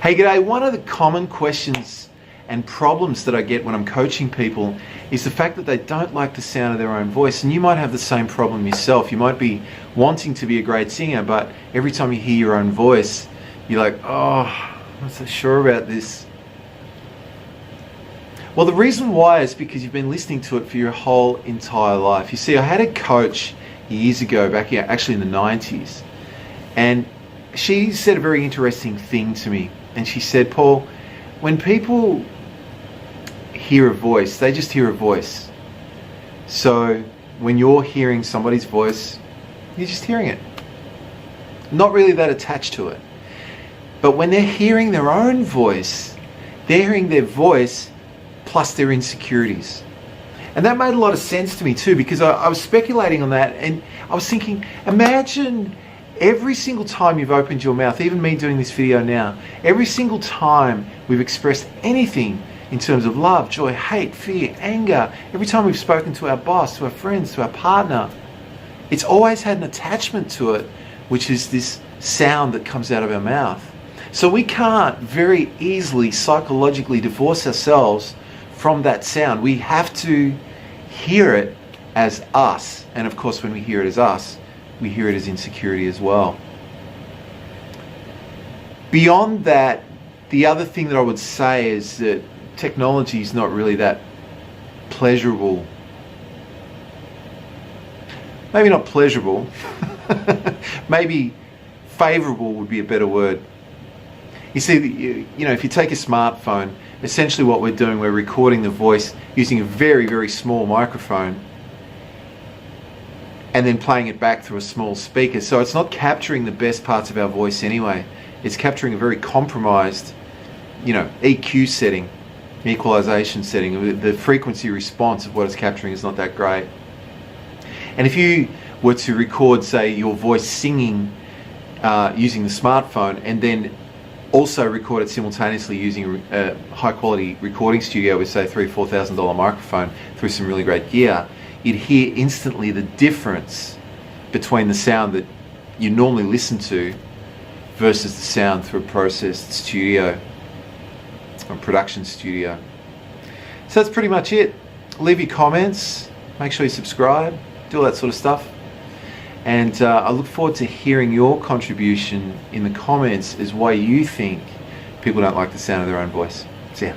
Hey, g'day. One of the common questions and problems that I get when I'm coaching people is the fact that they don't like the sound of their own voice. And you might have the same problem yourself. You might be wanting to be a great singer, but every time you hear your own voice, you're like, oh, I'm not so sure about this. Well, the reason why is because you've been listening to it for your whole entire life. You see, I had a coach years ago, back here, actually in the 90s, and she said a very interesting thing to me. And she said, Paul, when people hear a voice, they just hear a voice. So when you're hearing somebody's voice, you're just hearing it. Not really that attached to it. But when they're hearing their own voice, they're hearing their voice plus their insecurities. And that made a lot of sense to me too, because I was speculating on that, and I was thinking, imagine every single time you've opened your mouth, even me doing this video now, every single time we've expressed anything in terms of love, joy, hate, fear, anger, every time we've spoken to our boss, to our friends, to our partner, it's always had an attachment to it, which is this sound that comes out of our mouth. So we can't very easily psychologically divorce ourselves from that sound. We have to hear it as us. And of course, when we hear it as us, we hear it as insecurity as well. Beyond that, the other thing that I would say is that technology is not really that pleasurable. Maybe not pleasurable. Maybe favorable would be a better word. You see, you know, if you take a smartphone, essentially what we're doing, we're recording the voice using a very, very small microphone and then playing it back through a small speaker. So it's not capturing the best parts of our voice anyway. It's capturing a very compromised, EQ setting, equalization setting. The frequency response of what it's capturing is not that great. And if you were to record, say, your voice singing using the smartphone, and then also record it simultaneously using a high quality recording studio with, say, $3,000 or $4,000 microphone through some really great gear, you'd hear instantly the difference between the sound that you normally listen to versus the sound through a processed studio, a production studio. So that's pretty much it. Leave your comments, make sure you subscribe, do all that sort of stuff. And I look forward to hearing your contribution in the comments as why you think people don't like the sound of their own voice. See ya.